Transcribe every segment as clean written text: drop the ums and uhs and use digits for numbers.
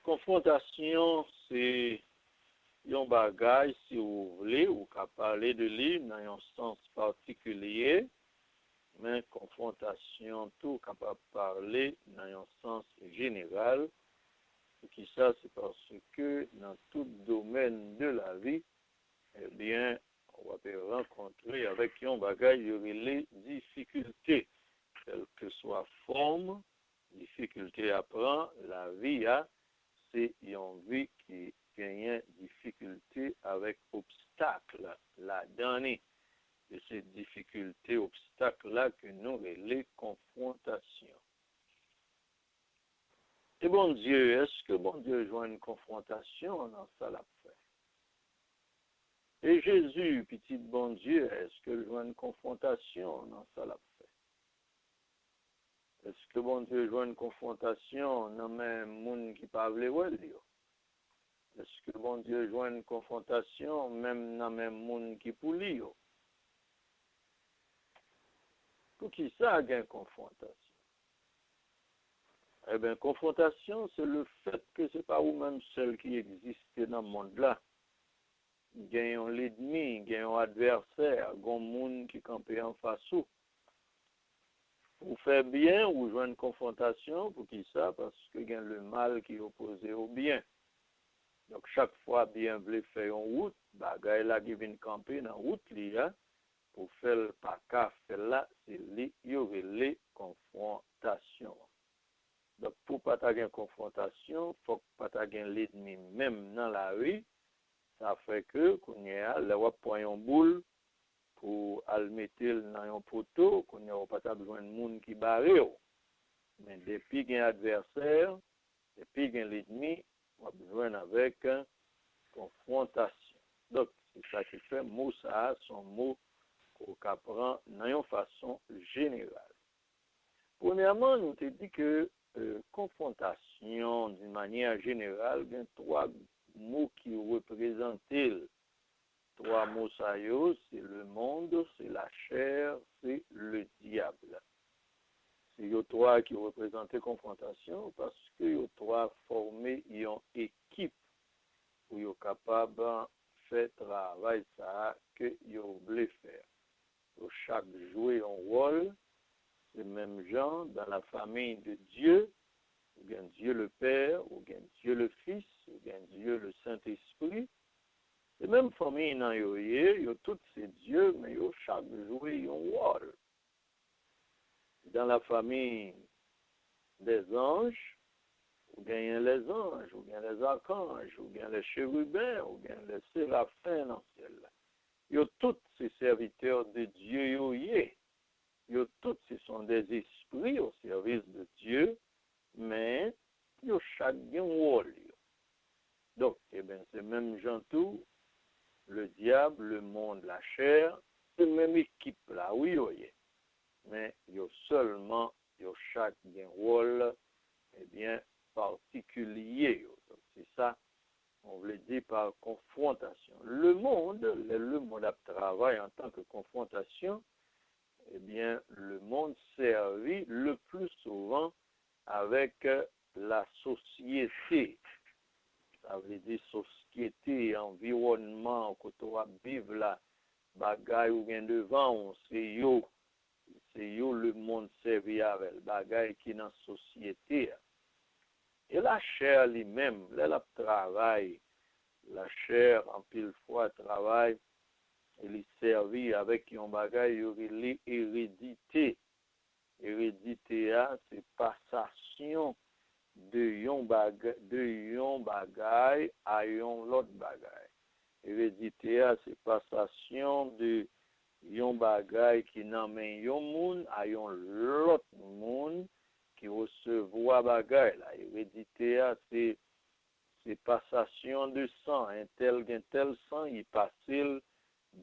confrontation, c'est un bagage, si vous voulez, ou qu'à parler de lui dans un sens particulier, mais confrontation, tout capable de parler dans un sens général. Qui ça, c'est parce que dans tout domaine de la vie, eh bien, on va peut rencontrer avec un bagage les difficultés, quelle que soit forme, difficulté à prendre, la vie c'est une vie qui gagne difficulté avec obstacle la dernière. Et ces difficultés, obstacles-là que nous les confrontations. Et bon Dieu, est-ce que bon Dieu joint une confrontation dans ça la fait? Et Jésus, petit bon Dieu, est-ce que joint une confrontation dans ça la fait? Est-ce que bon Dieu joint une confrontation dans même monde qui parle ouais? Est-ce que bon Dieu joint une confrontation même dans même monde qui pour lui? Pour qui ça a une confrontation? Eh bien, confrontation, c'est le fait que ce n'est pas vous-même seul qui existe dans le monde-là. Il y a un l'ennemi, il y a un adversaire, il y a un monde qui campe en face. Pour faire bien, ou jouer une confrontation, pour qui ça? Parce que il y a le mal qui est opposé au bien. Donc, chaque fois, bien voulez faire une route, bagay la qui vient camper dans la route, pour faire le pas qu'à faire là, c'est les confrontations. Donc, pour pas avoir une confrontation, il faut pas avoir l'ennemi même dans la rue. Ça fait que, qu'on y a, là, on prend une boule pour le mettre dans un poteau, qu'on n'y a pas besoin de monde qui barre. Mais depuis qu'il y a un adversaire, depuis qu'il y a l'ennemi, on a besoin avec une confrontation. Donc, c'est ça qui fait mot ça, son mot qu'on apprend dans une façon générale. Premièrement, nous te dit que confrontation, d'une manière générale, il y a trois mots qui représentent trois mots ça c'est le monde, c'est la chair, c'est le diable. C'est les trois qui représentent confrontation parce que les trois formés une équipe où ils sont capables de faire travail ça que ils voulaient faire. Donc, chaque jouer un rôle. C'est le même genre dans la famille de Dieu, ou bien Dieu le Père, ou bien Dieu le Fils, ou bien Dieu le Saint-Esprit. C'est la même famille dans il y a tous ces dieux, mais il y a chaque joué un rôle. Dans la famille des anges, ou bien les anges, ou bien les archanges, ou bien les chérubins, ou bien les séraphins dans le ciel. Il y a tous ces serviteurs de Dieu, tous, ce sont des esprits au service de Dieu, mais ils ont chacun un rôle. Donc, eh bien, c'est même gens tout, le diable, le monde, la chair, c'est la même équipe là, oui. Mais ils ont seulement, ils ont chacun un rôle, eh bien, particulier. Donc, c'est ça, on voulait dire par confrontation. Le monde a travaillé en tant que confrontation. Eh bien, le monde servit le plus souvent avec la société. Ça veut dire société, environnement, quand on va vivre la bagaille ou bien devant, c'est le monde servi avec, bagaille qui est dans la société. Et la chair lui-même, elle travaille, la chair en pile fois travaille, elle est servie avec un bagage, l'hérédité. Hérédité, c'est passation de yon bagage à yon l'autre bagage. Hérédité, c'est passation de yon bagage qui n'amène yon moun à yon l'autre moun qui recevoit bagage. La hérédité, c'est passation de sang. Un tel sang, il passe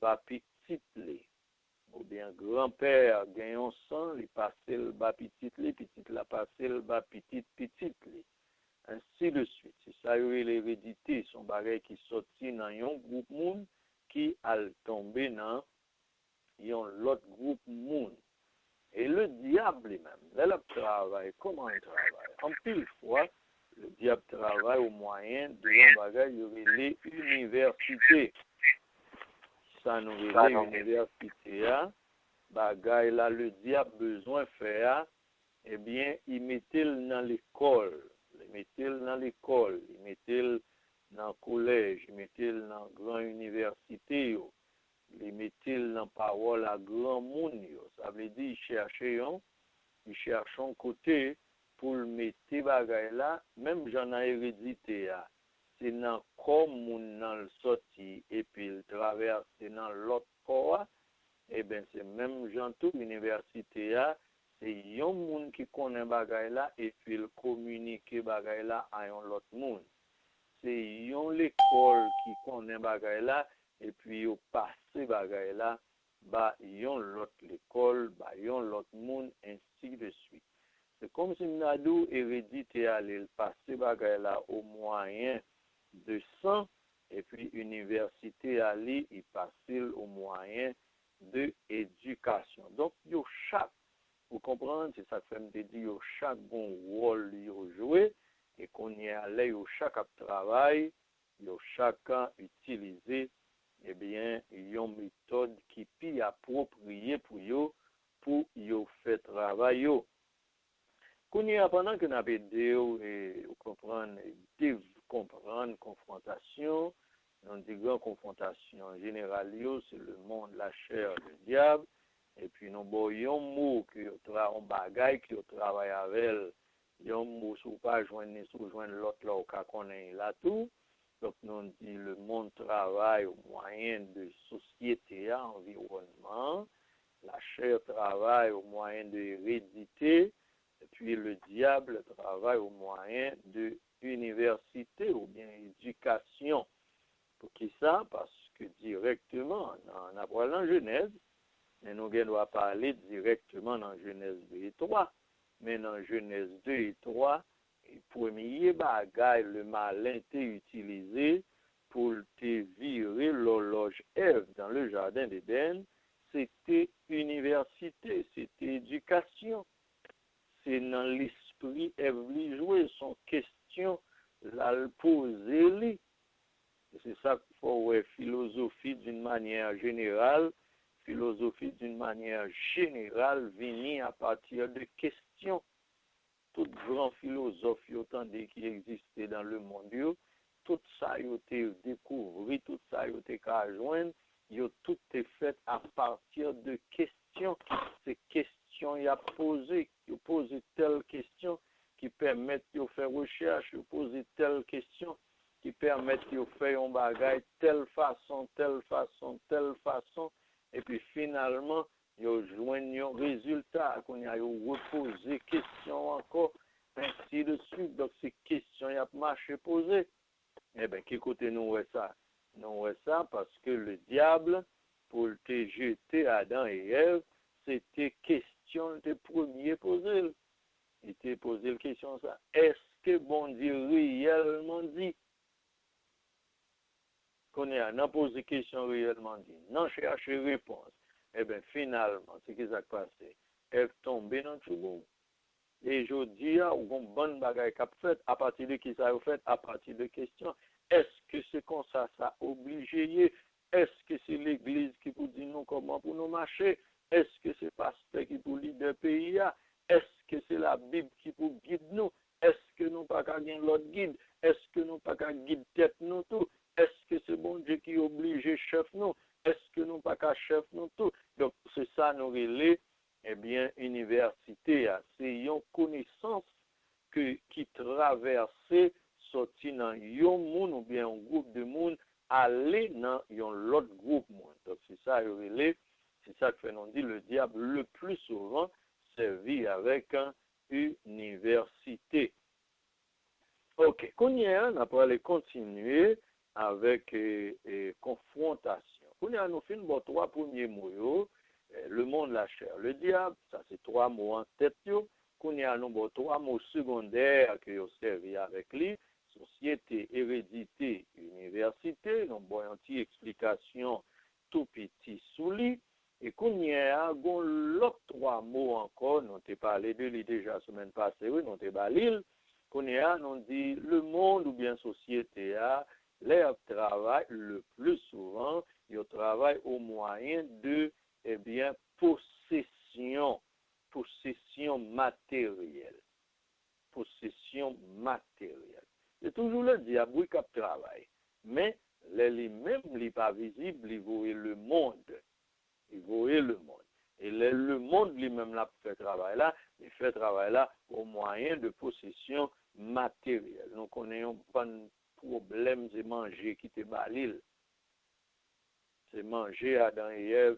ba petit li. Ou bien grand-père gagne un sang, il passe le ba petit li, petit la passe le ba petit li. Ainsi de suite. C'est ça l'hérédité, son bagage qui sorti dans un groupe moun qui a tombé dans l'autre groupe moun. Et le diable lui-même, là, le travail, comment il travaille? En pile fois, Le diable travaille au moyen de bagage les universités. Ça nous relève université, bagage là, le diable besoin faire, eh bien, il mettait dans l'école. Il mettait dans l'école, il mettait dans le collège, il mettait dans la grande université, il mettait dans la parole à grand monde. Ça veut dire, il cherchait un côté pour le mettre bagay là, même j'en ai hérédité. C'est dans le corps, dans le sorti, et puis il traverse dans l'autre corps, et bien c'est même j'en tout l'université, c'est yon moun qui connaît bagay là, et puis il communique bagay là à yon l'autre moun. C'est yon l'école qui connaît bagay là, et puis il passe bagay là, bah yon l'autre l'école, bah yon l'autre moun, ainsi de suite. C'est comme si Nadou hérédité allait passer bagay là au moyen de sang, et puis université allait y passer au moyen de éducation. Donc, yo chaque, vous comprenez, c'est ça que fait me dire, yo chaque bon rôle yo joué, et qu'on y allait yo chaque travail, yo chacun utiliser, eh bien, une méthode qui est appropriée pour yo fait travail yo. Pendant que nous avons dit, comprendre confrontation, dans des grandes confrontations générales, c'est le monde, la chair, le diable, et puis nous voyons un mot qui un bagage qui travaille avec elle, il y a un mot sur pas joindre l'autre là au cas qu'on est là tout. Donc nous dit le monde travaille au moyen de société, environnement, la chair travaille au moyen de hérédité. Et puis le diable travaille au moyen de université ou bien éducation. Pour qui ça? Parce que directement, dans Genèse, mais nous devons parler directement dans Genèse 2 et 3. Mais dans Genèse 2 et 3, le premier bagage, le malin était utilisé pour te virer l'horloge Ève dans le jardin d'Éden, c'était université, c'était éducation. C'est dans l'esprit Ève jouer son question, la poser. C'est ça qu'il faut philosophie d'une manière générale. Philosophie d'une manière générale venir à partir de questions. Tout grand philosophe qui existait dans le monde, tout ça a été découvert, tout ça a été joindre, tout est fait à partir de questions. Ces questions, il a posé telle question qui permettent de faire recherche, il poser telle question qui permettent de faire un bagage telle façon, et puis finalement, ils joignent un résultat, qu'on a reposé question encore, ainsi de suite. Donc, ces questions, il y a marché posé. Eh bien, qui côté nous voit ça? Nous voit ça parce que le diable, pour te jeter Adam et Ève, c'était question de premier posé. Il t'a posé la question ça. Est-ce que bon Dieu réellement dit? Qu'on a posé question réellement dit. Non, chercher réponse. Eh bien, finalement, c'est ce qui s'est passé. Elle tombée dans tout le monde. Et je dis, on bonne bagaille qu'a fait, à partir de qui ça a fait, à partir de questions. Est-ce que c'est comme ça obligé? Est-ce que c'est l'église qui vous dit nous comment pour nous marcher? Est-ce que c'est pasteur qui pour leader pays? Est-ce que c'est la Bible qui pour guide nous? Est-ce que nous pas qu'à gagner l'autre guide? Est-ce que nous pas qu'à guide tête nous tout? Est-ce que c'est bon Dieu qui oblige chef nous? Est-ce que nous pas qu'à chef nous tout? Donc, c'est ça nous relais, eh bien, université, c'est une connaissance qui traversait, sorti dans un monde ou bien un groupe de monde, aller dans l'autre groupe monde. Donc, c'est ça nous relais, c'est ça que fait nous dit le diable le plus souvent servi avec une université. Ok, qu'on y a, on va aller continuer avec confrontation. Qu'on y a, nous fait trois premiers mots, le monde, la chair, le diable, ça c'est trois mots en tête. Qu'on y a, nous trois mots secondaires que vous servi avec lui, société, hérédité, université, nous avons une petite explication tout petit sous lui. Et qu'on y a, l'autre trois mots encore, nous t'ai parlé de lui déjà la semaine passée, oui, nous t'ai parlé. qu'on est à, on dit le monde ou bien société a, les travail le plus souvent, ils travaillent au moyen de, eh bien, possession matérielle. Possession matérielle. C'est toujours le diable qui travaille. Mais lui-même, il n'est pas visible, il voit le monde. Il voit le monde. Et le monde lui-même là fait travail là, il fait travail là au moyen de possession matérielle. Nous connaissons pas de problème de manger qui te balil. C'est manger Adam et Ève,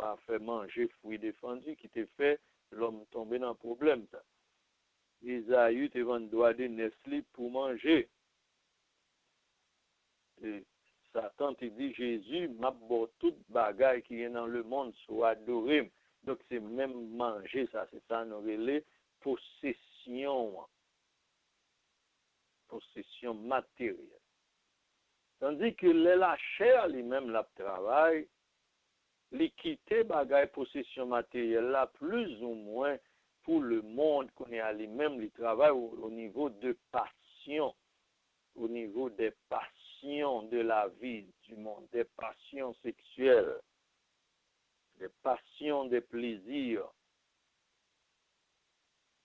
a fait manger fruits défendus qui te fait l'homme tomber dans le problème. Ça. Isaïe te vend droit de Nestlé pour manger. Et Satan te dit Jésus m'a beau toute bagaille qui est dans le monde soit adoré. Donc c'est même manger ça, c'est ça nous relais possession matérielle. Tandis que la chair lui-même la travail, l'équité bagaille possession matérielle là plus ou moins pour le monde qu'on est à lui-même, il travaille au niveau de passion, au niveau des passions de la vie du monde, des passions sexuelles, des passions des plaisirs.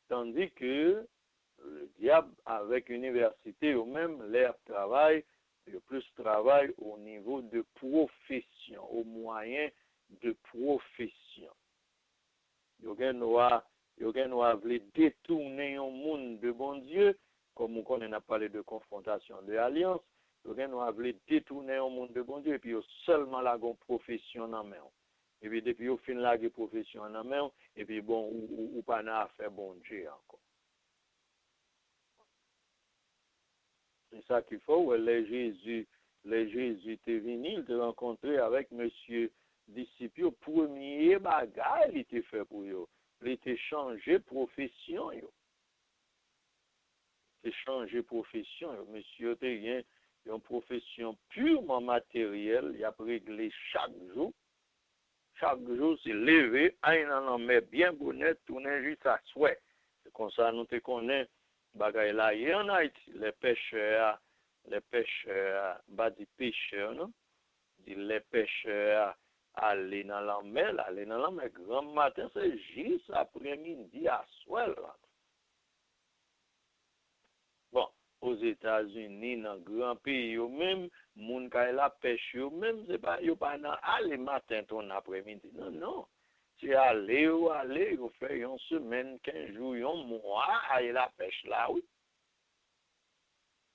Tandis que le diable, avec l'université, ou même l'air travail, le plus travail au niveau de profession, au moyen de profession. Il y a voulu détourner un monde de bon Dieu, comme on a parlé de confrontation, de alliance, il y a voulu détourner un monde de bon Dieu, et puis seulement la profession en main. Et puis depuis au fin la profession en main, et puis bon, ou pas n'a faire bon Dieu encore. C'est ça qu'il faut. Les Jésus étaient venus, ils rencontré avec monsieur disciple, premier bagage il était fait pour eux. Il était changé profession. Il était changé profession. Monsieur était une profession purement matérielle. Il a réglé chaque jour. Chaque jour, c'est levé, un met bien bonnet, tourner juste à souhait. C'est comme ça, nous te connaissons. Bagay là, il y en a les pêcheurs, bah des pêcheurs, non? Les pêcheurs aller dans la mer, grand matin, c'est juste après-midi à soir là. Bon, aux États-Unis, dans grand pays, yo même, moun kay la pêche, yo même, c'est pas, yo pas dans aller matin, ton après-midi. Non. C'est aller, vous faites une semaine, 15 jours, un mois, aller la pêche là, oui.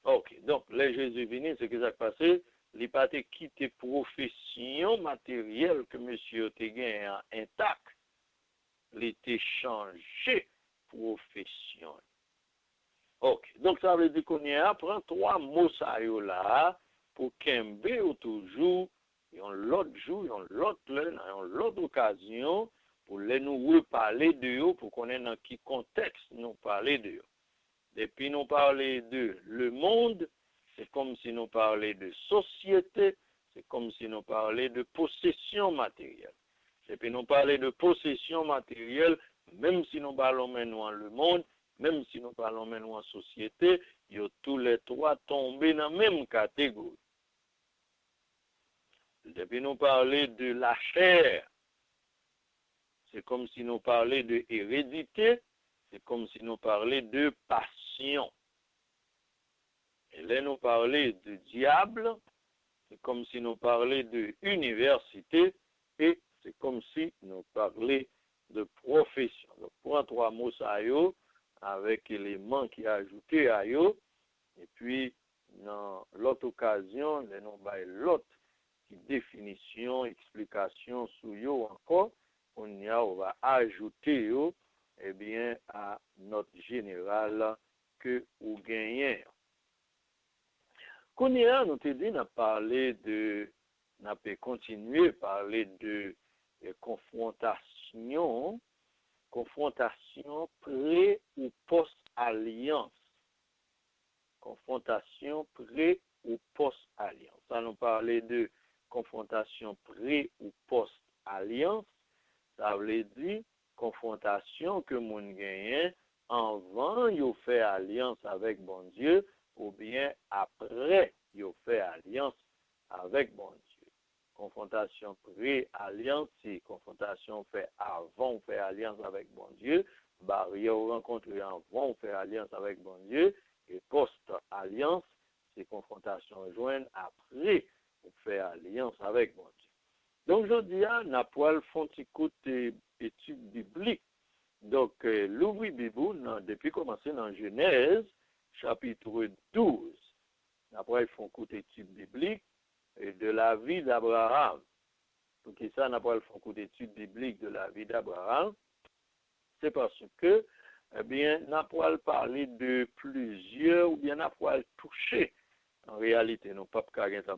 Ok, donc, les Jésus venus, ce qui s'est passé, il n'a pas quitté profession matérielle que monsieur te gagné intact. Il était changé profession. Ok, donc ça veut dire qu'on y apprend 3 mots ça là pour Kembe ou toujours, en l'autre jour, en l'autre occasion, pour les nous reparler de eux, pour qu'on ait dans quel contexte nous parler de eux. Depuis nous parler de le monde, c'est comme si nous parlions de société, c'est comme si nous parlions de possession matérielle. Depuis nous parler de possession matérielle, même si nous parlons maintenant le monde, même si nous parlons maintenant en société, ils ont tous les 3 tombés dans la même catégorie. Depuis nous parler de la chair, c'est comme si nous parlions de hérédité, c'est comme si nous parlions de passion. Et là, nous parlions de diable, c'est comme si nous parlions de université, et c'est comme si nous parlions de profession. Donc, prends 3 mots ça avec éléments qui ajoutés à eux, et puis, dans l'autre occasion, nous avons l'autre définition, explication sur eux encore, on va ajouter eux, eh bien, à notre général que vous gagnez. Qu'on nous te dit, n'a parlé de, n'a pas continuer à parler de confrontation pré ou post-alliance. Confrontation pré ou post-alliance. Ça nous parlait de confrontation pré ou post-alliance. Ça veut dire confrontation que mon gagne avant yo fait alliance avec bon Dieu ou bien après yo fait alliance avec bon Dieu. Confrontation pré-alliance, c'est confrontation fait avant faire alliance avec bon Dieu, barrière rencontrée avant faire alliance avec bon Dieu, et post-alliance, c'est confrontation jointe après faire alliance avec bon Dieu. Donc, je dis, on a pour le fond étude biblique. Donc, l'ouvri Bible, depuis commencer dans Genèse, chapitre 12. Après, ils font écouter étude biblique de la vie d'Abraham. Pour qui ça, on a pas le fond d'étude biblique de la vie d'Abraham. C'est parce que, eh bien, on a pas parler de plusieurs, ou bien on a pas toucher. En réalité, nous pas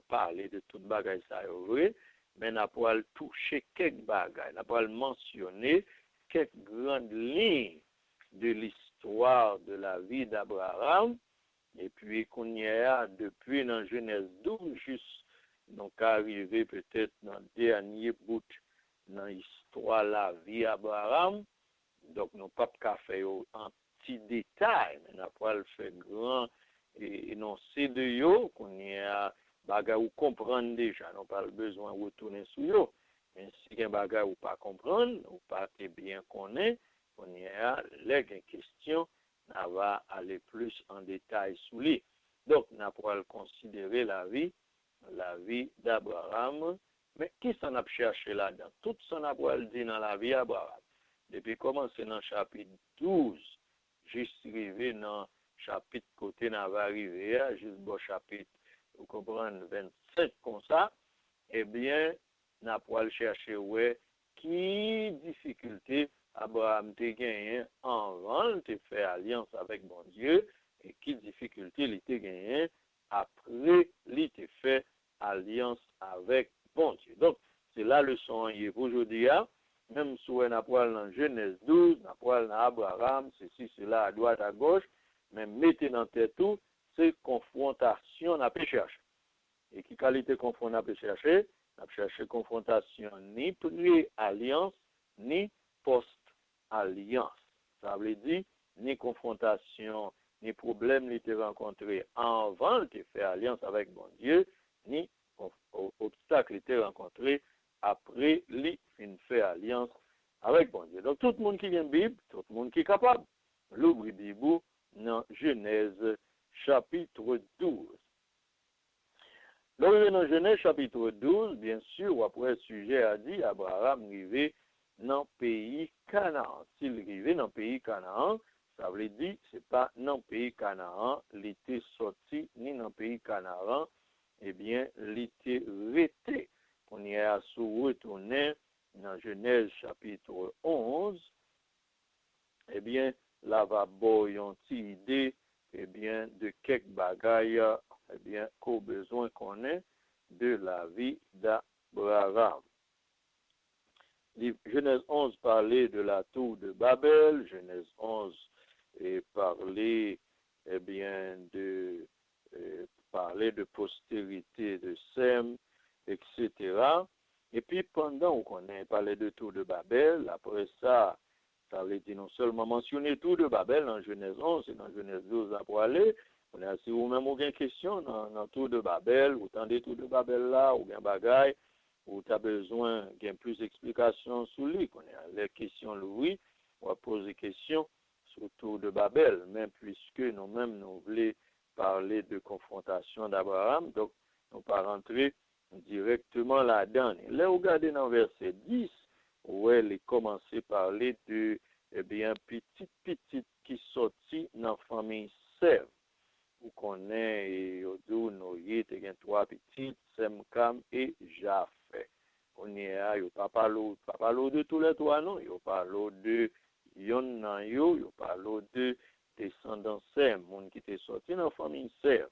parler de toute bagaille ça vrai, mais on a pas toucher quelques bagailles. On a pas mentionner quelques grandes lignes de l'histoire de la vie d'Abraham. Et puis, qu'on y a depuis dans Genèse 12, juste, donc, arrivé peut-être dans le dernier bout dans l'histoire de la vie d'Abraham. Donc, nous pas qu'à faire en petit détail, mais nous pas le faire grand énoncé de yo, qu'on y a bagay ou comprendre déjà, nous pas besoin de retourner sur yo. Mais si il y a bagay ou pas comprendre, ou pas bien connaître, on y a les questions, on va aller plus en détail sur lui. Donc, nous pas considérer la vie d'Abraham. Mais qui s'en a cherché là-dedans? Tout ça n'a pas dit dans la vie d'Abraham. Depuis commencer dans le chapitre 12, jusqu'à arriver dans le chapitre côté n'a pas arrivé, jusqu'au chapitre, vous comprenez, 27 comme ça, eh bien, n'a pas chercher ouais, qui difficulté Abraham t'a gagné avant de faire alliance avec bon Dieu, et qui difficulté il t'a gagné après il t'a fait alliance avec bon Dieu. Donc, c'est la leçon pour aujourd'hui. Même si on a parlé dans Genèse 12, on a parlé dans Abraham, ceci, cela, à droite, à gauche, mais mettez dans tête tout, c'est confrontation, on a pu chercher. Et qui qualité confrontation, on a pu chercher? On a pu chercher confrontation ni pré-alliance, ni post-alliance. Ça veut dire, ni confrontation, ni problème ni te rencontré avant de faire alliance avec bon Dieu, ni obstacle te rencontré après lui fin fait alliance avec bon Dieu. Donc tout le monde qui vient Bible, tout le monde qui est capable, l'ouvre Bible dans Genèse chapitre 12. L'ouvre dans Genèse chapitre 12, bien sûr, après le sujet a dit, Abraham arrivé dans le pays Canaan. S'il arrivait dans le pays Canaan, ça veut dire c'est pas dans le pays Canaan, il était sorti ni dans le pays Canaan, eh bien, il était resté. On y a retourné dans Genèse chapitre 11, eh bien, là va une idée, eh bien, de quelques bagailles, eh bien, qu'au besoin qu'on ait de la vie d'Abraham. Genèse 11 parlait de la tour de Babel, Genèse 11 parlait, eh bien, parler de postérité de Sem, etc. Et puis, pendant qu'on a parlé de tour de Babel, après ça, ça veut dire non seulement mentionner tour de Babel dans Genèse 11 et dans Genèse 12 après aller, on a si vous même aucune question dans tour de Babel, ou tant des tours de Babel là, ou bien bagaille, ou tu as besoin de plus d'explications sur lui, qu'on a les questions Louis, on va poser des questions sur tour de Babel, même puisque nous-mêmes nous voulons parler de confrontation d'Abraham, donc on va rentrer directement là-dedans. Là, regardez dans verset 10, où elle est commencé à parler de, eh bien, petite qui sortit dans la famille Sève. Vous connaissez, Yodou, Noé, il y a trois petites, Sem, Cam et Japheth. On y a, il n'y a pas parlé de tous les trois, non, il n'y a pas parlé de Yon nan yo, il n'y a pas parlé de descendants Sem, monde qui était sorti dans la famille Sève.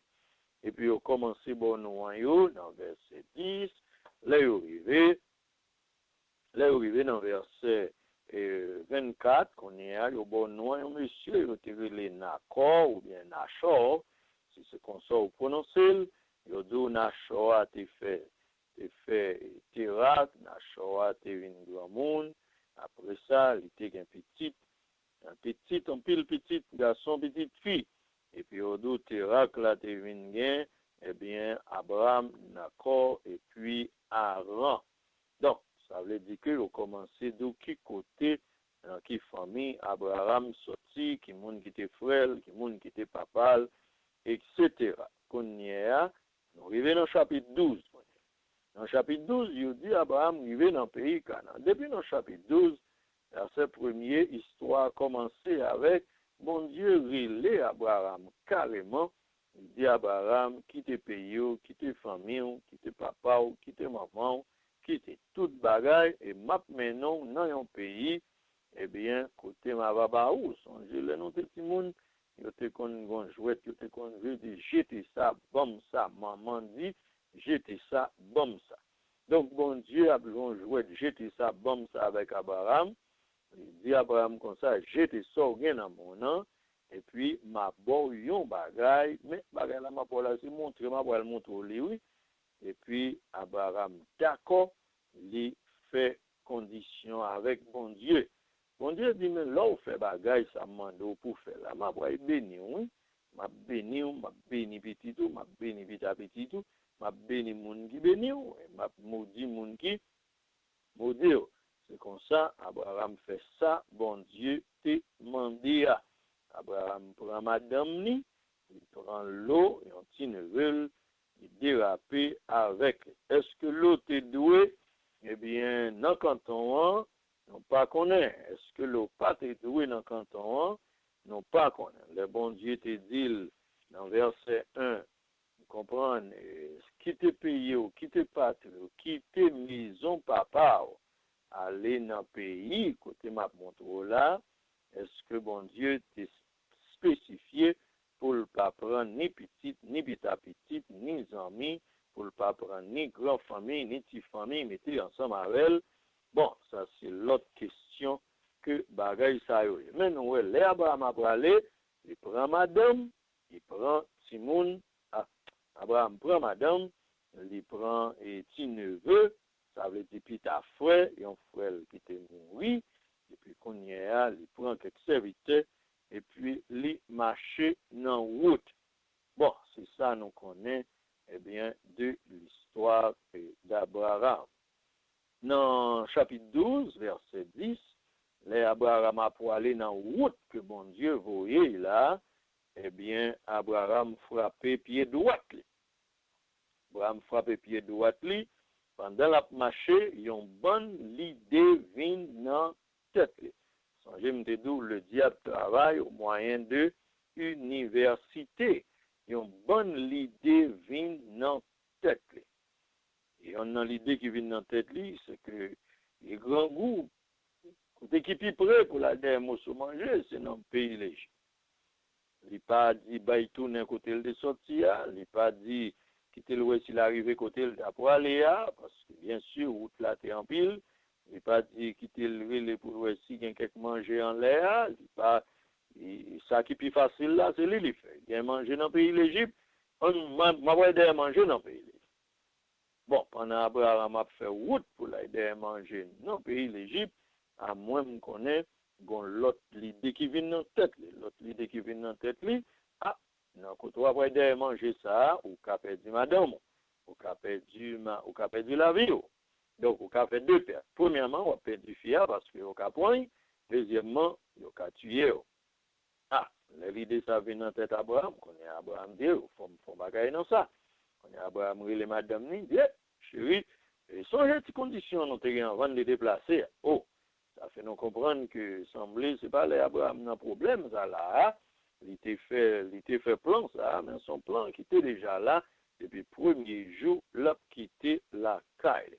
Et puis, on commence bon nous dans verset 10, là, il arrivé dans verset 24, qu'on y a, le bon nous, monsieur, il a tiré Nakor ou bien Nachor, si c'est comme ça, vous prononcez, il a dit Nachor a été fait Tirak, Nachor a été une grand monde, après ça, il était un petit, un pile petit garçon, petite fille. Et puis, au dos, Terak, là, te vin gen, eh bien, Abraham, Nakor, et puis Aran. Donc, ça veut dire que vous commencez d'où qui côté, dans qui famille, Abraham sorti, qui moun qui était frère, qui moun qui était papa, etc. Qu'on y est, nous arrivons dans le chapitre 12. Dans le chapitre 12, il dit Abraham arrivé dans le pays Canaan. Depuis dans le chapitre 12, verset premier, histoire a commencé avec mon Dieu relé Abraham carrément. Il dit Abraham, quitte pays, quitte famille, quitte papa, quitte maman, quitte toute bagaille et map maintenant dans un pays, eh bien, côté ma baba ou, songez le nom de petit monde, il te kon gon jouet, il te kon veut dire jeter ça, bon ça, maman dit, jeter ça, bon ça. Donc, bon Dieu a besoin de jouer, jeter ça, bon ça avec Abraham. Il dit Abraham comme ça, jeter ça au gain dans mon nom, et puis ma bon yon bagay, mais bagay la ma pour la si montrer, ma pour le montrer oui. Et puis Abraham d'accord, il fait condition avec bon Dieu. Bon Dieu dit, mais là, on fait bagay, ça m'a pour faire là. Ma pour béni, oui. Ma béni petit tout, ma béni petit tout, ma béni moun qui béni, ma maudit moun qui maudit. C'est comme ça, Abraham fait ça, bon Dieu te mandé. Abraham prend madame ni, il prend l'eau, et on tient il dérape avec. Est-ce que l'eau te doué? Eh bien, dans le canton, non pas connaît. Est-ce que l'eau pas te doué dans le canton? Non pas connaît. Le bon Dieu te dit dans verset 1, vous comprenez, quitte pays, quitte patrie, quitte maison papa, aller dans le pays, côté ma montre là, est-ce que bon Dieu t'a spécifié pour ne pas prendre ni petite, ni petite, ni amis, pour ne pas prendre ni grande famille, ni petite famille, mettez ensemble avec elle. Bon, ça c'est l'autre question que bagaille ça y est. Maintenant, ouais, les Abraham a parlé, il prend madame, il prend Simon, Abraham prend madame, il prend petit neveu, ça veut dire petit frère, et un frère qui était mort, et puis qu'on y est, il prend quelques serviteurs, et puis il marche dans la route. Bon, c'est ça nous connaissons, eh bien, de l'histoire d'Abraham. Dans chapitre 12, verset 10, les Abraham a pour aller dans la route que bon Dieu voyait là, eh bien, Abraham frappait pied droit. Abraham frappait pied droit. Pendant la marche, il y a une bonne idée vient dans la tête. Songez me dit le diable travaille au moyen de université. Il y a une bonne idée vient dans la tête. Et on a l'idée qui vient dans la tête, c'est que les grands goûts, quand équipe est prêt pour la dernière se manger, c'est dans le pays léger. Il n'a pas dit, bah, il tourne un côté de sortie, il n'a pas dit, quitter l'ouest, il arrive côté de pour aller, parce que bien sûr, route là, t'es en pile. Il n'a pas dit, quitter le pour l'ouest, il y a quelque manger en l'air, il pas, ça qui est plus facile là, c'est lui, il fait. Il a mangé dans le pays de l'Égypte, on m'a voulu manger dans le pays de l'Égypte. Bon, pendant Abraham a fait route pour l'aider manger dans le pays de l'Égypte, à moins qu'on connaît, bon, l'autre idée qui vient dans la tête, l'autre idée qui vient dans la tête, non, quand on va aider manger ça, ou qu'a perdu madame, ou qu'a perdu la vie. Donc, on a fait deux pertes. Premièrement, on a perdu fille parce qu'on a point. Deuxièmement, on a tué. L'idée ça vient dans la tête d'Abraham, qu'on est Abraham dit, il faut bagailler dans ça. On est Abraham, les madame, dit, chérie, et sans les conditions, nous avons avant de les déplacer. Oh, ça fait nous comprendre que semblait, c'est pas les Abraham un problème, ça là. Il était fait plan, ça, mais son plan qui était déjà là, depuis le premier jour, là, quitté la caille.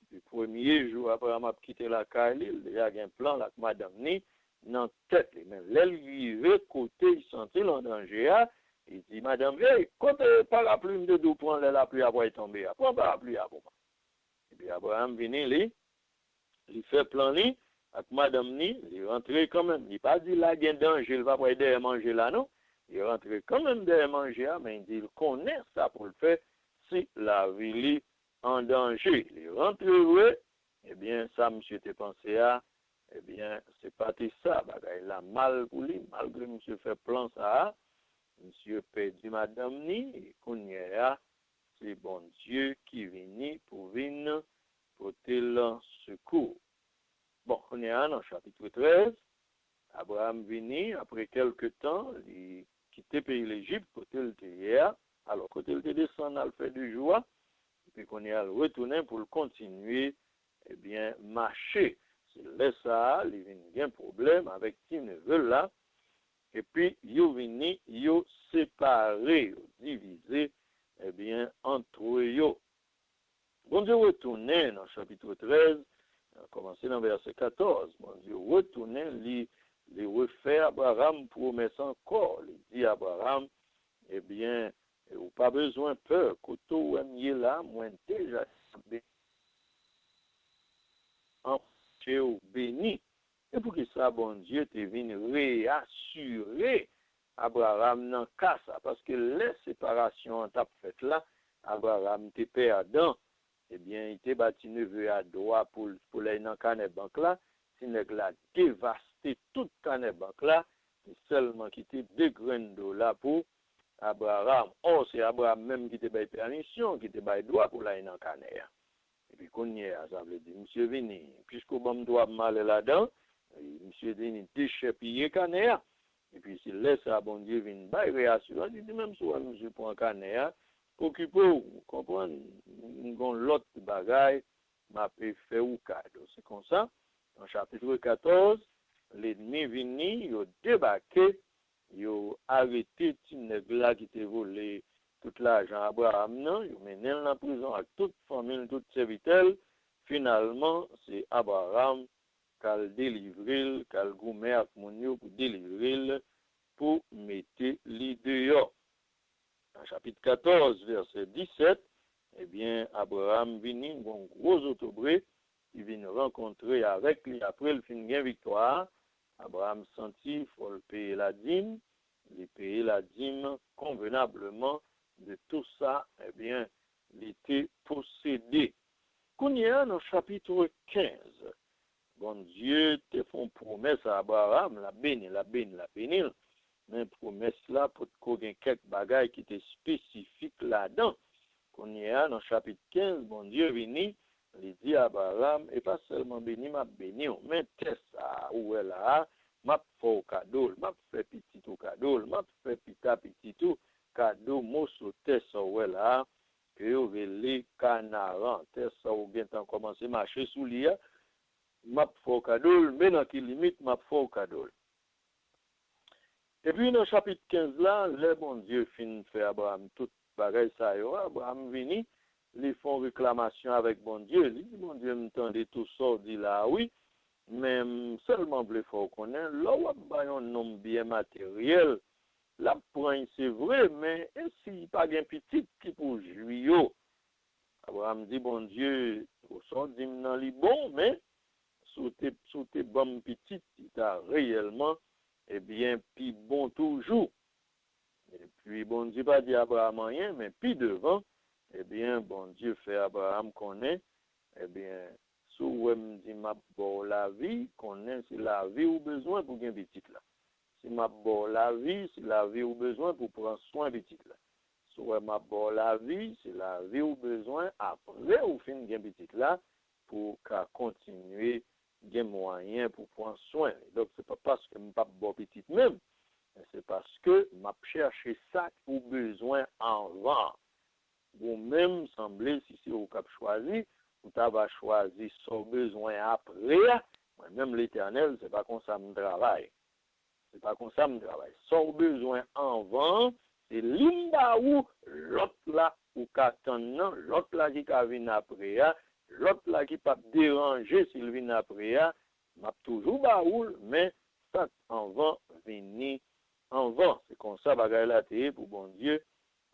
Depuis le premier jour, Abraham a quitté la caille, il y a un plan, là, que madame ni, dans la tête. Mais l'aile côté, il sentait en danger, il dit, madame, hey, quand parapluie de deux points, la pluie après tomber, prends parapluie à moi. Et puis Abraham vient, il fait plan, avec madame ni, il est rentré quand même. Il n'a pas dit là, il y a un danger, il va pas aider à manger là, non. Il est rentré quand même derrière manger, mais il dit, il connaît ça pour le faire si la vie est en danger. Il est rentré, oui, eh bien, ça, monsieur, t'es pensé à, eh bien, c'est pas ça, bagay la mal pour lui, malgré monsieur fait plan ça, monsieur perdu madame ni, et qu'on y a, c'est bon Dieu qui vient pour venir porter le secours. Bon, on est dans le chapitre 13, Abraham vient, après quelque temps, il quitte le pays l'Égypte, côté le hier, alors côté le descend, il fait du joie, puis qu'on est à retourner pour le continuer, eh bien, marcher. C'est là ça, il y a un problème avec qui ne veut là, et puis, yo vini, yo séparé, yo divisé, eh bien, entre yo. Bon Dieu retourne dans le chapitre 13, commencé dans le verset 14, bon Dieu retourne, les refait Abraham promesse encore, il dit à Abraham, eh bien, ou pas besoin peur, koto ou là, moi déjà béni. Et pour que ça, bon Dieu, te vienne réassurer Abraham dans cas ça, parce que les séparations en t'a fait là, Abraham te perdant, eh bien, il te bâti neveu à droit pour les dans canet banque là, si nèg la dévasté toute canet banque là, seulement qui te deux graines d'eau là pour Abraham. Oh, c'est Abraham même qui te bail permission, qui te bail droit pour la dans canet. Et puis, qu'on y est, ça veut dire, monsieur vini, puisqu'on bon doit mal là-dedans, monsieur dit, déchepiller canéa. Et puis, s'il laisse à bon Dieu venir, bah, il réassure. Il dit, même si monsieur prend canéa, occupez-vous, comprenez, l'autre bagaille, m'a fait ou cadeau. C'est comme ça, en chapitre 14, l'ennemi vini, il a débarqué, il a arrêté, là qui t'a volé tout l'argent à Abraham, non, il mené dans la prison avec toute famille, toute serviteur. Finalement, c'est Abraham qui a délivré, qui a goumé avec mon pour délivrer, pour mettre les dehors. En chapitre 14, verset 17, eh bien, Abraham vient, un gros autobré, il vient rencontrer avec lui, après le fin de victoire, Abraham sentit, il faut le payer la dîme, il payer la dîme convenablement. De tout ça, eh bien, il était possédé. Qu'on y a dans le chapitre 15, bon Dieu te font promesse à Abraham, la béni, mais promesse là pour qu'on ait quelques bagailles qui étaient spécifiques là-dedans. Qu'on y a dans le chapitre 15, bon Dieu vini, il dit à Abraham, et pas seulement béni, m'a béni, mais test ça, où est là, m'a fait au cadeau, m'a fait petit au cadeau, m'a fait petit tout, cadeau, mosso, test ça, où est là, que vous les canaran, test ça, ou bien t'en commencé à marcher sous l'IA, m'a fait au cadeau, mais dans qui limite, m'a fait au cadeau. Et puis, dans le chapitre 15 là, le bon Dieu fin fait Abraham tout pareil ça, Abraham vini, ils font réclamation avec bon Dieu. Il dit, bon Dieu, m'entendez tout ça, dit là, oui, mais seulement le faut qu'on ait, là, on a un nom bien matériel, la point, c'est vrai, mais si pas un petit qui pour jouir, Abraham dit, bon Dieu, au sort, dit, non, li bon, mais, sous tes bonnes petites, il a réellement, eh bien, puis bon toujours. Et puis, bon Dieu pas dit à Abraham rien, mais puis devant, eh bien, bon Dieu fait Abraham connaît, eh bien, sous me dit ma bon la vie, connaît c'est la vie ou besoin pour gagner petit là. Si ma bon la vie, c'est la vie ou besoin pour prendre soin petit là. Sous ma bon la vie, c'est la vie ou besoin après ou fin gagner petit là pour continuer gagner moyen pour prendre soin. Donc c'est pas parce que m'pas bon petit même, c'est parce que m'a cherché ça ou besoin en vent. Ou même semblé si c'est au cap choisi, ou t'as choisi son besoin après, même l'Éternel, c'est pas comme ça me travaille. C'est pas comme ça me travaille. Son besoin en vent, c'est l'imba ou l'autre là ou qu'attendant, l'autre là qui vient après, l'autre là qui pas déranger s'il vient après, m'a toujours baoul, mais ça en vent vini en vent. C'est comme ça bagaille la télé pour bon Dieu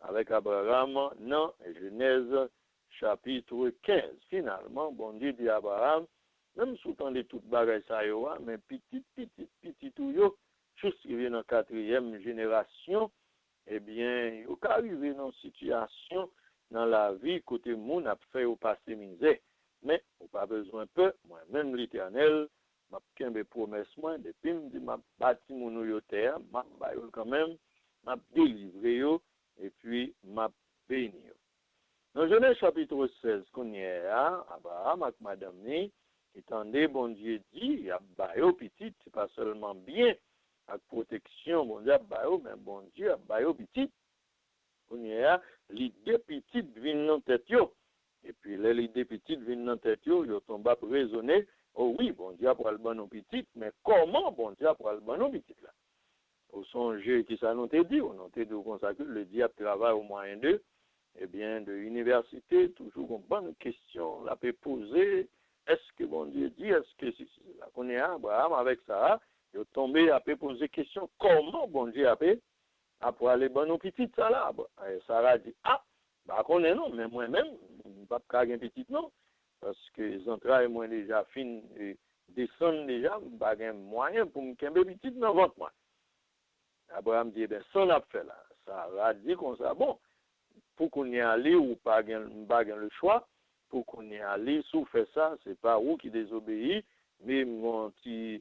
avec Abraham dans Genèse chapitre 15. Finalement, bon Dieu dit à Abraham, même sous temps de toute bagaille ça yo, mais petit tout yo, juste qui vient en quatrième génération, eh bien, il peut arriver dans une situation dans la vie côté moun a fait au passé misère. Mais on pas besoin peu, moi-même l'Éternel, m'a kembe promesse moi depuis me dit m'a bâti mon yo terre, m'a ba yo quand même, m'a délivré yo et puis m'a béni yo. Dans Genèse chapitre 16 qu'on y est Abraham avec madame ni étendez bon Dieu dit a ba yo petit, c'est pas seulement bien avec protection bon Dieu ba yo mais bon Dieu a ba yo petit. On y a l'idée petite vient dans tête yo. Et puis l'idée petite vient dans tête yo tombe à raisonner, oh oui, bon Dieu pour le bon petit, mais comment bon Dieu pour le bon petit là? Au songe qui ça nous te dit, on te dit comme ça que le diable travaille au moyen de de l'université, toujours une bonne question, la peut poser, est-ce que bon Dieu dit, est-ce que c'est là qu'on est Abraham avec ça, il est tombé à poser question, comment bon Dieu a fait pour aller bon au petit ça là. Sarah dit, bah qu'on est non, mais moi-même, pas de petit non, parce que les entrailles moi déjà fin descendent déjà, pas de moyen pour me camber petit dans votre moi. Abraham dit, ben ça on a fait là. Sarah dit comme ça, bon, pour qu'on y aille ou pas le choix, pour qu'on y aille, si vous faites ça, c'est pas vous qui désobéit, mais mon petit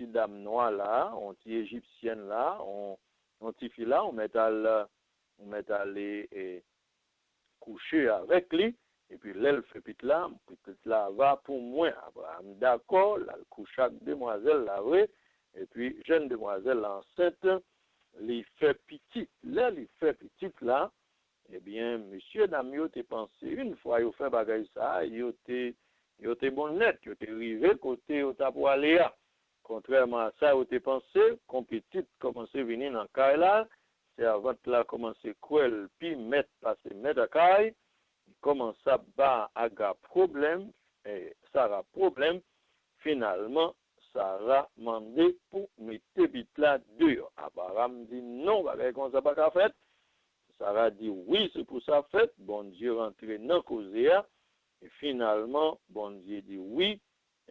dame noire là, mon petit égyptienne là, on petit fille là, on met à aller coucher avec lui, et puis l'elfe petite là va pour moi. Abraham d'accord, là, le couche avec demoiselle là, oui, et puis jeune demoiselle enceinte, les fait petite. Là, les fait petite là, eh bien, monsieur dame, yo te pensé, une fois, yo fait bagay ça, yo te bon net, yo te rivé côté, yo ta pour aller là. Contrairement à ça, yo te pensé, qu'on petite commence à venir dans caille là, c'est avant là commencer cruel, puis mettre à caille, commence à bas à problème, et ça a problème, finalement, ça a demandé pour mettre vite là dehors. Abraham dit non, bagay comme ça pas qu'à fait. Sarah dit oui, c'est pour ça fait. Bon Dieu rentre dans le causé. Et finalement, bon Dieu dit oui.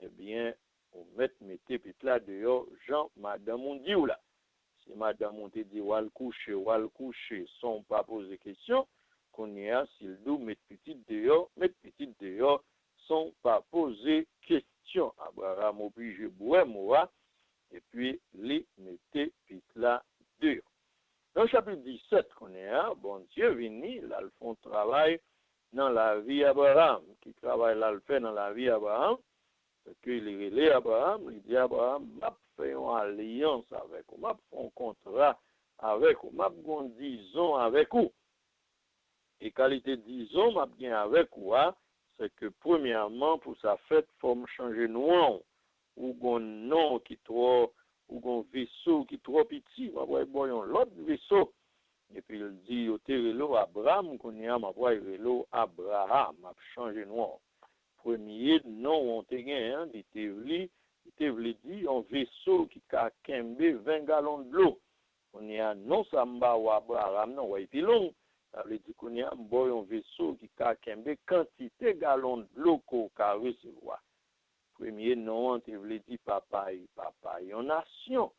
Eh bien, on mettez vite là dehors, Jean, madame, on dit ou là. Si madame, on te dit ou al coucher, sans pas poser question, qu'on y a, s'il doit mettre petite dehors, sans pas poser question. Abraham obligé boire, moi, et puis, les mettez vite là dehors. Dans le chapitre 17 qu'on est bon Dieu vini, là, le font travail dans la vie Abraham, qui travaille là, le fait dans la vie Abraham, parce qu'il est relé Abraham, il dit Abraham, m'a fait une alliance avec vous, m'a fait un contrat avec vous, m'a fait disons avec vous. Et qualité disons, m'a bien avec vous, c'est que premièrement, pour sa fête, il faut me changer nom, ou un nom qui trop, ou un vaisseau qui trop petit, m'a voyé l'autre vaisseau. Et puis il dit, au terrelo Abraham, qu'on y a, m'a voyé Abraham, m'a changé nom. Premier nom, on te gagne, il te voulait dire un vaisseau qui a 20 gallons de l'eau. On y a non samba ou Abraham, non, ouais, puis long. Ça veut dire qu'on y a un vaisseau qui a quantité de gallons de l'eau qu'on a recevoir. Premier nom, on te voulait dire papa, une nation.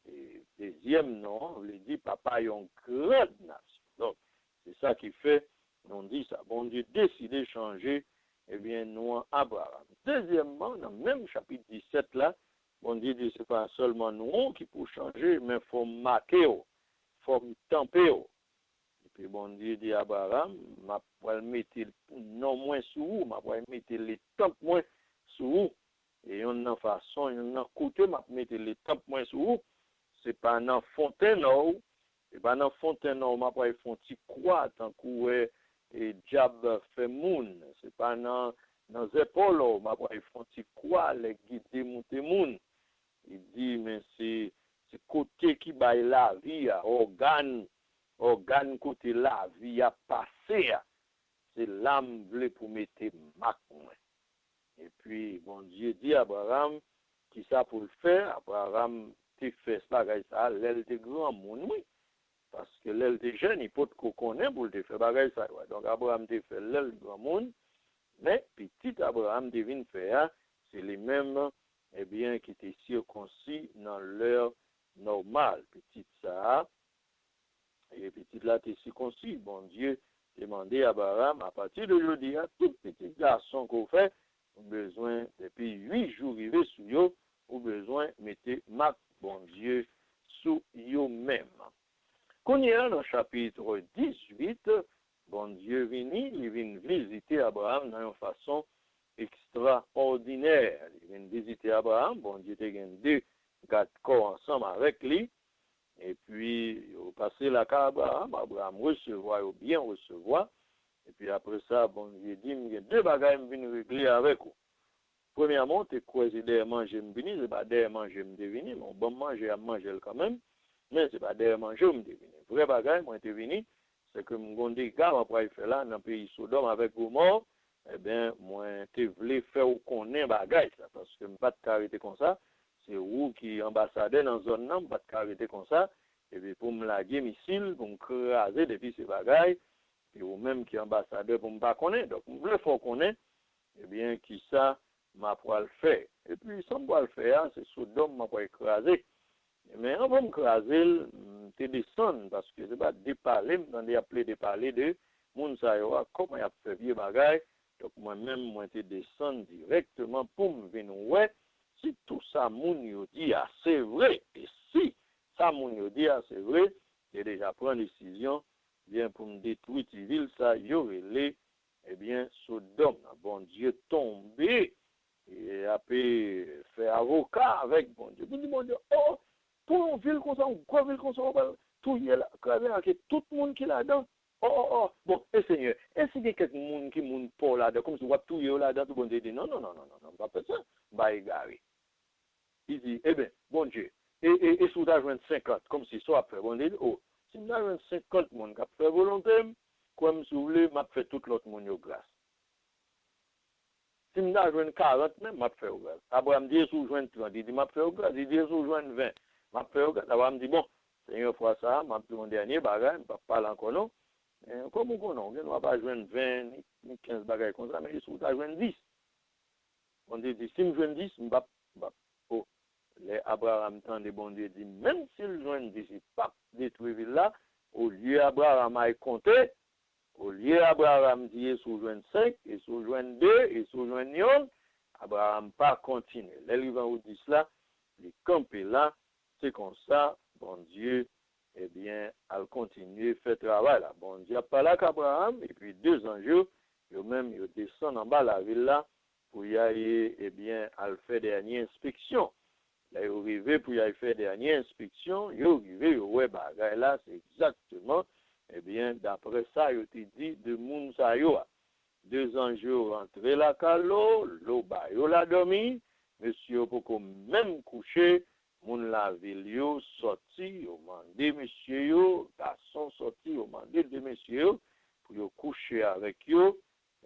Et deuxième nom, on voulait dire papa, une grande nation. Donc, c'est ça qui fait, on dit ça. Bon Dieu décide de changer, eh bien, nous, Abraham. Deuxièmement, dans le même chapitre 17 là, bon Dieu dit, c'est pas seulement nous qui pour changer, mais il faut marquer, il faut tamper. Et puis, bon Dieu dit à Abraham, je vais mettre non moins sous vous, je vais mettre les tempes moins sous vous. Et on a façon, on a côté, je vais mettre les tempes moins sous vous. C'est pas dans fontaine, c'est pas dans fontaine, je vais faire un petit croix, tant que et diable fait moun. C'est pas dans les épaules, je vais faire un petit croix, les guider monter moun. Il dit, mais c'est côté qui baille la vie, organe côté la vie a passé, c'est l'âme voulait pour mettre marque. Et puis, bon Dieu dit à Abraham, qui ça pour le faire, Abraham te fait ça, l'aile de grand monde, oui. Parce que l'aile de jeune, il peut qu'on connaît pour le faire bagay ça. Donc, Abraham te fait l'aile de grand monde, mais petit Abraham devine faire, c'est les mêmes, eh bien, qui étaient circoncis dans l'heure normale. Petit ça, et petit là, t'es circoncis. Bon Dieu demandait à Abraham, à partir d'aujourd'hui, tout petit garçon qu'on fait, besoin depuis 8 jours arriver sous eux, ou besoin mettez marque bon Dieu sous vous-même. Qu'on y a dans le chapitre 18, bon Dieu il vient visiter Abraham d'une façon extraordinaire. Il vient visiter Abraham, bon Dieu te gagne deux quatre corps ensemble avec lui, et puis il passé la carte Abraham, Abraham recevoir ou bien recevoir, et puis après ça, bon Dieu dit, il y a deux bagages qui viennent régler avec vous. Premièrement, tu croises derrière manger, je c'est pas derrière manger, je devine, mais bon manger à manger quand même, mais c'est pas derrière manger, je devine. Vrai bagage, moi, je devine, c'est que mon des gars, après, il fait là, dans le pays Sodome avec vos morts, eh bien, moi, je voulais faire qu'on ait bagage, parce que je ne pas de arrêter comme ça, c'est vous qui ambassadeur dans la zone, non, pas de arrêter comme ça, et puis pour me laguer missile, pour me craser depuis ces bagages, et ou même qui ambassadeur pour me pas connaître, donc, je voulais faire qu'on ait, eh bien, qui ça, m'a pas le faire. Et puis, sans pas le faire, c'est Sodome m'a pas écrasé. Mais avant de m'écraser, tu descends, parce que c'est pas déparler, m'en appelé déparler de moun sa yo, comment y a fait vieux bagay. Donc, moi-même, moi, te descends directement pour me venir, ouais, si tout ça, moun yo dit, ah, c'est vrai. Et si ça, moun yo dit, ah, c'est vrai, j'ai déjà pris une décision, bien, pour me détruire, ville, ça, yo, eh bien, Sodome, bon Dieu, tombé, et a pu faire avocat avec bon Dieu. Puis, bon Dieu, oh, pour une ville comme ça, une grande ville comme ça, tout y est là, tout le monde qui est là-dedans. Oh, bon, et Seigneur, est-ce qu'il y a quelqu'un qui est pas là-dedans, comme si on va tout y est là-dedans, tout le monde dit, non, pas faire ça, bah, égaré. Il dit, eh bien, bon Dieu, et si vous avez 50, comme si soit après, bon Dieu, oh, si vous avez 50 personnes qui ont fait volonté, comme si vous voulez, m'a fait tout l'autre monde grâce. Si je joue 40, même, je fais grâce. Abraham dit, si je joue 30, il dit, je fais grâce. Il dit, si je joue 20, je fais grâce. Abraham dit, bon, Seigneur, fois ça, je fais mon dernier bagage, je ne vais pas parler encore non. Comme on non, on ne va pas jouer 20, ni 15 bagages comme ça, mais si je joue 10. On dit, si je joue 10, je ne vais pas. Oh, les Abraham, tant de bon Dieu, dit, même s'il joue 10, il ne pas détruire là, au lieu Abraham a compté, au lieu Abraham dit sous 25, et sous 22, et sous 21, Abraham pas continué. Les livres où dit cela, les camper là, c'est comme ça, bon Dieu, eh bien, elle continue, fait travail là. Bon Dieu a parlé avec Abraham, et puis 2 anges, eux-mêmes, ils descendent en bas de la ville là, pour y aller, eh bien, elle fait dernière inspection. Là, ils arrivent pour y aller faire dernière inspection, ils arrivent, ouais, bah, là, c'est exactement. Eh bien, d'après ça, il a dit de moun sa yo. 2 anges rentrés la calo, l'eau ba yo la dormi, monsieur pour même coucher, moun la ville yo sorti, yo mandé monsieur yo, garçon sorti, yo mandé de monsieur yo, pour yo coucher avec yo,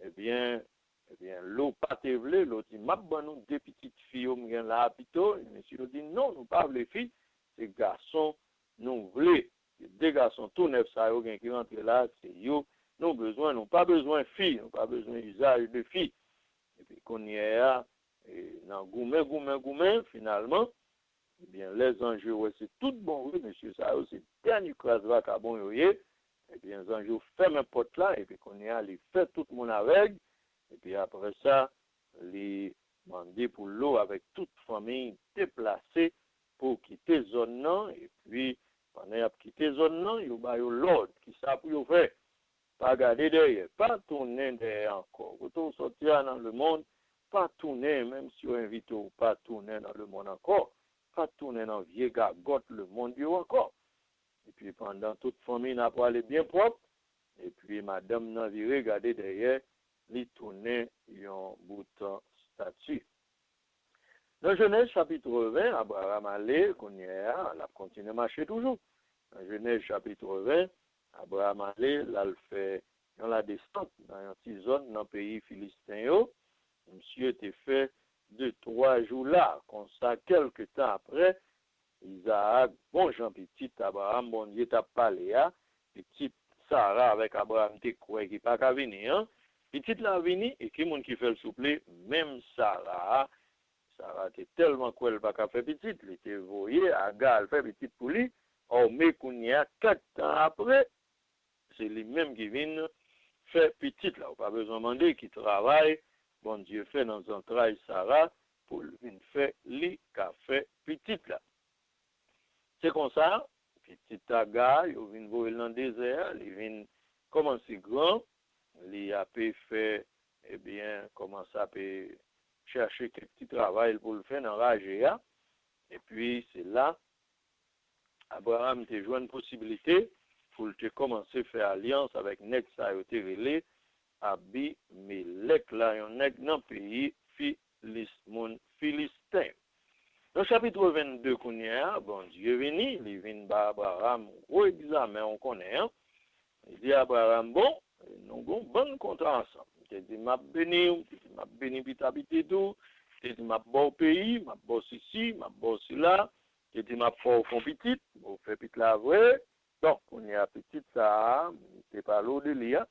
eh bien, l'eau pas te vle, l'eau dit, m'a ban nous 2 petites filles yo m'gen la apito, monsieur dit, non, nous pas les filles, c'est garçon, nous vle. 2 garçons tout neuf ça yo qui rentre là, c'est yo, nous besoin, nous pas besoin de filles, nous pas besoin d'usage de filles. Et puis qu'on y est là, dans gourmet, finalement, eh bien, les anges, ouais, c'est tout bon, oui, monsieur, ça, c'est dernier classe vacabon, yo, et bien, les anges ferment la porte là, et puis qu'on y a, les fait tout le monde avec, et puis après ça, les demander pour l'eau avec toute famille déplacée pour quitter zone non, et puis, pendant qu'il a quitté zone non, il y a l'ordre qui ça pour faire. Pas garder derrière, pas tourner derrière encore. Quand on sortira dans le monde, pas tourner, même si on invite ou pas tourner dans le monde encore. Pas tourner dans vieux gagotte le monde encore. Et puis pendant toute famille n'a pas aller bien propre. Et puis madame n'a viré regarder derrière, lui tourner un bouton statut. Dans Genèse chapitre 20, Abraham allait, qu'on y est, elle a continué à marcher toujours. Dans Genèse chapitre 20, Abraham allait, là, il fait, dans la descente, dans une petite zone, dans le pays philistin, monsieur était fait 2-3 jours là, comme ça, quelques temps après, Isaac, bon Jean petit, Abraham, bon Dieu t'a parlé, petit Sarah avec Abraham, t'es quoi, qui pas qu'à venir, hein? Petite la vini, et qui monde qui fait le souple, même Sarah était tellement quoi, elle pas qu'à faire petite, il était voyé, Agar, elle fait petite pour lui, mais qu'on y a 4 ans après, c'est lui-même qui vient faire petite là, pas besoin de demander, qui travaille, bon Dieu fait dans un travail Sarah, pour venir faire li café petit là. C'est comme ça, petit Agar, il vient voler dans le désert, il vient commencer grand, il a pu faire, eh bien, commencer à chercher quelques petits travail pour le faire dans Raja. Et puis, c'est là, Abraham te joint une possibilité pour te commencer à faire alliance avec Nèg ça a été relé Abimelech là, un nèg dans le pays Philistin. Dans le chapitre 22, bon Dieu venu, il vient par Abraham, au examen, on connaît, hein? Il dit à Abraham, bon, nous avons bon contrat ensemble. Il dit, m'a béni pour habiter tout. Il dit, m'a bon pays, m'a bon ici, m'a bon là. Il dit, m'a fait au fond petit, on fait petit là vrai. Donc, on y a petit ça, c'est pas l'eau de l'IA.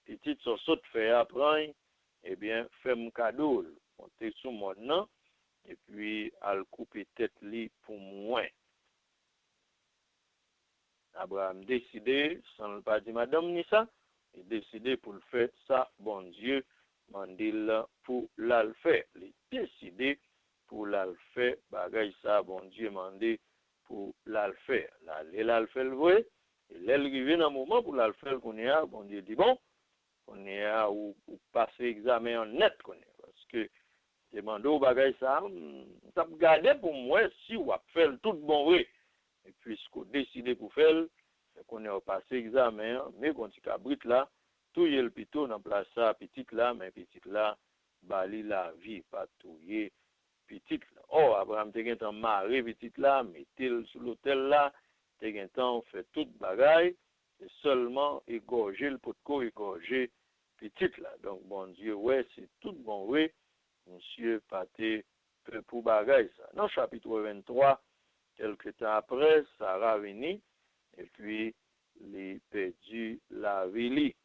Petit, son saute fait apprendre, eh bien, fait mon cadeau, monter sous mon nom. Et puis, elle coupe tête li pour moi. Abraham décidé, sans le pas dire madame ni ça, il décidé pour le faire ça, bon Dieu, mandil pour le faire. Il décidé pour le faire, bagay ça, bon Dieu, mandé pour le faire. Là, il le fait le vrai, et là, il arrive dans un moment pour le faire, qu'on est, bon Dieu dit bon, on est à ou passer examen en net, qu'on est, parce que demande au bagay ça, ça me garde pour moi si on fait tout bon vrai. Et puis, ce qu'on décide pour faire, c'est qu'on est passé examen, mais quand tu cabrit là, tout y est le pito, dans place ça, petite là, mais petite là, bali la vie, pas tout y est petite là. Oh, Abraham, t'es un maré petite là, mettez-le sur l'hôtel là, t'es un temps, fait toute bagaille, et seulement égorger le pot de corps, égorger petite là. Donc, bon Dieu, ouais, c'est tout bon, oui, monsieur Paté, pour bagaille ça. Dans le chapitre 23, quelque temps après, Sarah venit, et puis, il perdu la vie.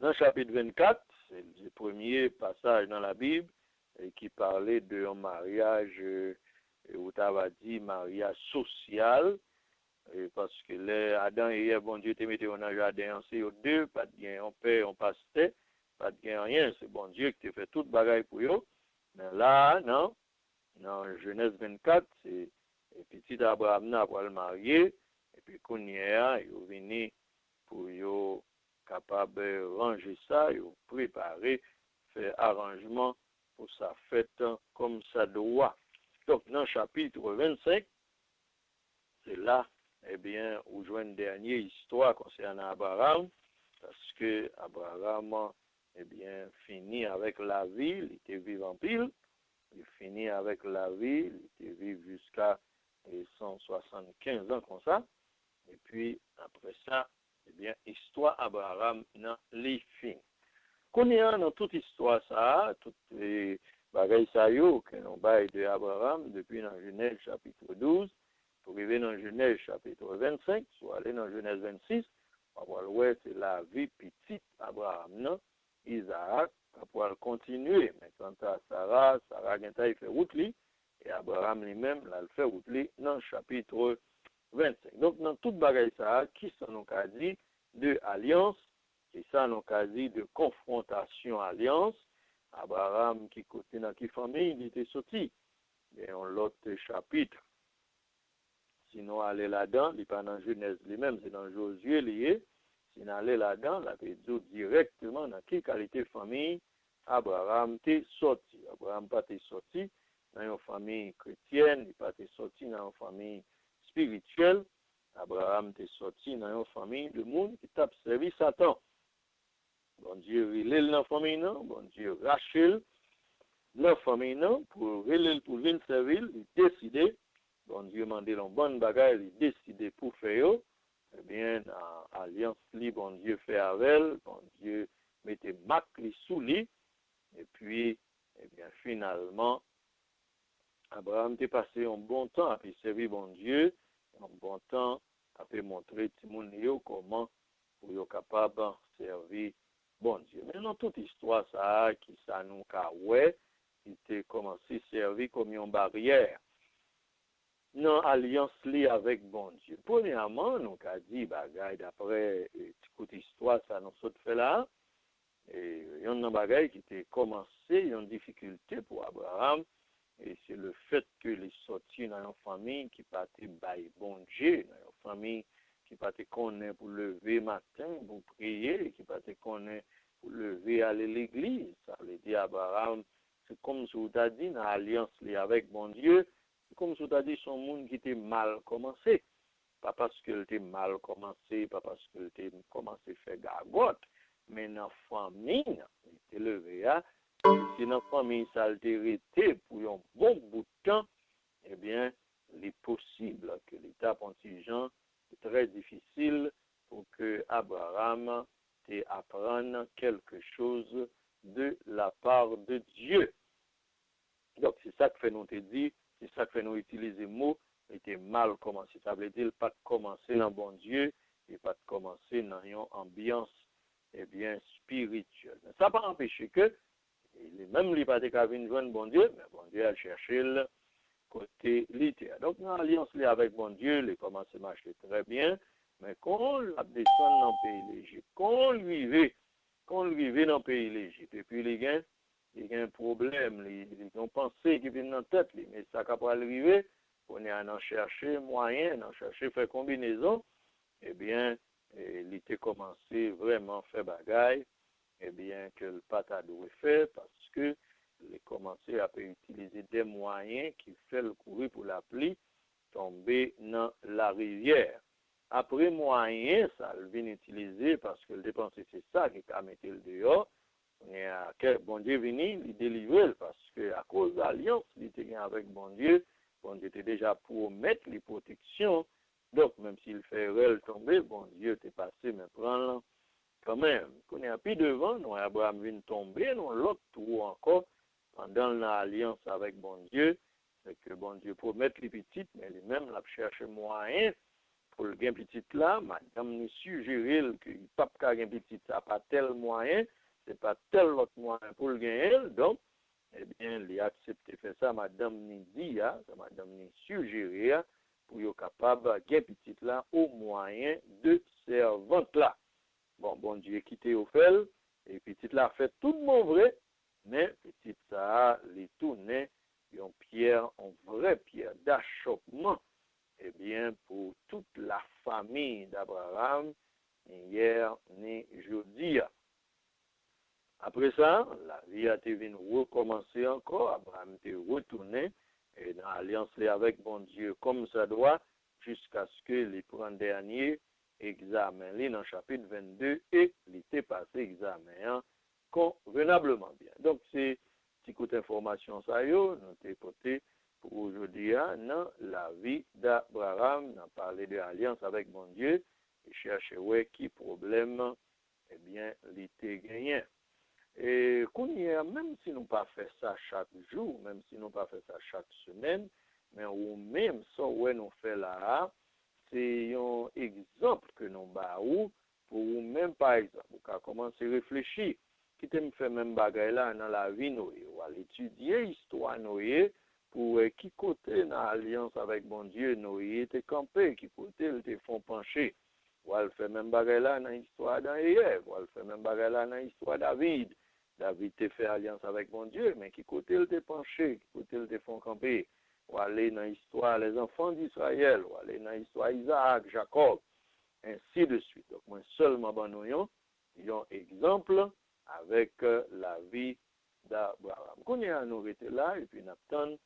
Dans le chapitre 24, c'est le premier passage dans la Bible qui parlait d'un mariage, où tu avais dit mariage social, parce que les Adam et Ève, bon Dieu, te mettait dans le jardin, c'est eux deux, pas de gain, on paie, on passe, pas de gain, rien, c'est bon Dieu qui te fait toute bagaille pour eux. Mais là, non, dans Genèse 24, c'est petit Abraham n'a pas le marié, et puis qu'on y est, il est venu pour yo capable de ranger ça, il préparer, faire arrangement pour sa fête comme ça doit. Donc, dans le chapitre 25, c'est là, eh bien, où je vois une dernière histoire concernant Abraham, parce que Abraham, eh bien, finit avec la vie, il était vivant pile, il finit avec la vie, il était vivant jusqu'à 175 ans comme ça, et puis, après ça, eh bien, histoire Abraham dans les fins. Qu'on est dans toute histoire ça, toutes les bagailles ça yo, que l'on baille de Abraham, depuis dans Genèse chapitre 12, pour arriver dans Genèse chapitre 25, soit aller dans Genèse 26, on va voir ouais, c'est la vie petite Abraham, non? Isaac, pour continuer. Mais quant à Sarah, il fait route li, et Abraham lui-même, là, il fait route li dans le chapitre 25. Donc, dans toute bagaille ça, qui sont nos cas dit de alliance, et ça nos cas dit de confrontation alliance. Abraham qui côté dans qui famille, il était sorti. Et on l'autre chapitre. Sinon, aller là-dedans, il n'est pas dans Genèse lui-même, c'est dans Josué lié. Sinon, aller là-dedans, la peut dire directement dans quelle qualité famille Abraham t'est sorti. Abraham pas t'est sorti dans une famille chrétienne, il pas t'est sorti dans une famille spirituelle. Abraham t'est sorti dans une famille de monde qui t'a servi Satan. Bon Dieu, il est dans la famille, non? Bon Dieu, Rachel, dans la famille, non? Pour venir servir, il décidé. Bon Dieu m'a dit une bonne bagaille, il décidé pour faire. Eh bien, dans alliance, bon Dieu fait avec elle. Bon Dieu mettait Mac sous lui. Et puis, eh bien, finalement, Abraham t'a passé un bon temps à servir bon Dieu, un bon temps à montrer tout le monde comment pour être capable de servir bon Dieu. Mais dans toute histoire, ça, qui ça nous a ouais, il était commencé à servir comme une barrière. Non, alliance liée avec bon Dieu. Premièrement, nous avons dit, bagaille, d'après toute histoire, ça nous saute fait là, Et il y a un bagage qui était commencé, une difficulté pour Abraham, et c'est le fait que les sortis dans une famille qui partait bail bon Dieu, dans une famille qui partait connaît pour lever matin, pour prier, qui partait connaît pour lever aller à l'église. Ça veut dire Abraham, c'est comme si vous avez dit dans l'alliance avec bon Dieu, c'est comme si vous avez dit son monde qui était mal commencé. Pas parce qu'il était mal commencé, pas parce qu'il était commencé à faire gargote, mais dans la famille, il était levé, si dans la famille ça a été pour un bon bout de temps, eh bien, il est possible que l'étape anti-Jean est très difficile pour que Abraham apprenne quelque chose de la part de Dieu. Donc, c'est ça que fait nous te dit, c'est ça que fait nous utiliser le mot, était mal commencé. Ça veut dire pas de commencer dans bon Dieu et pas de commencer dans une ambiance bien spirituelle. Mais ça n'a pas empêché que, même les pas de venir joindre bon Dieu, mais bon Dieu a cherché le côté littéraire. Donc, dans l'alliance avec bon Dieu, les commencé à marcher très bien, mais quand on la descend dans le pays l'Égypte, quand on vivait dans le pays l'Égypte, et puis les gars, il y a un problème, ils ont pensé qu'ils viennent dans la tête, mais ça n'a pas arrivé, on est en chercher moyen, en chercher faire combinaison, eh bien, il était commencé vraiment à faire bagaille, eh bien, que le pata doit faire, parce que il a commencé à utiliser des moyens qui fait le courir pour la pluie tomber dans la rivière. Après moyen, ça le vient utiliser parce que le dépensé c'est ça qui a mis le dehors. Et bon Dieu venu, il délivre parce que à cause de l'alliance, il était avec bon Dieu était déjà promettre les protections. Donc, même s'il fait réel tomber, bon Dieu était passé, mais prends-le quand même. Qu'on est à pied devant, nous, Abraham vient tomber, nous, l'autre tour encore, pendant l'alliance avec bon Dieu, c'est que bon Dieu promet les petites, mais lui-même, l'a cherché moyen pour le gain petit là, madame nous suggéré que le pape qui a un petit, ça n'a pas tel moyen, c'est pas tel autre moyen pour le gagner, donc, eh bien, il a accepté de faire ça, madame nous dit, madame nous suggéré, pour être capable de gagner petit là au moyen de servante là. Bon Dieu quitté au fel, et petit là fait tout le monde vrai, mais petit ça, les tourner, une pierre, une vraie pierre d'achoppement, eh bien, pour toute la famille d'Abraham, ni hier, ni jeudi. Après ça, la vie a été recommencer encore, Abraham était retourné, et dans l'alliance avec bon Dieu, comme ça doit, jusqu'à ce que les prenne dernier examen, dans le chapitre 22, et il était passé examen convenablement bien. Donc, c'est une petite information, ça y est, nous avons porté pour aujourd'hui dans la vie d'Abraham, on a parlé de l'alliance avec bon Dieu, et chercher qui problème, eh bien, il était gagné. Et même si nous pas fait ça chaque jour, même si nous pas fait ça chaque semaine, mais ou même ça où nous fait là, c'est un exemple que nous baou pour vous même par exemple, vous pouvez commencer à réfléchir. Qui te me fait même bagaille là dans la vie nous, ou à l'étudier l'histoire nous pour qui côté dans l'alliance avec bon Dieu nous était campé, qui côté ils te font pencher. Ou elle fait même bagaille là dans l'histoire d'Ève, ou elle fait même bagaille là dans l'histoire David. David te fait alliance avec mon Dieu, mais qui côté il te penché, qui côté il te font camper, ou aller dans l'histoire les enfants d'Israël, ou aller dans l'histoire Isaac, Jacob, ainsi de suite. Donc, moi seulement banouillon, il y a un exemple avec la vie d'Abraham. Qu'on y a nous rester là, et puis nous attendons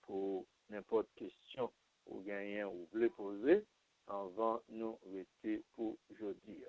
pour n'importe question ou gagner ou voulez poser, avant nous rester pour aujourd'hui.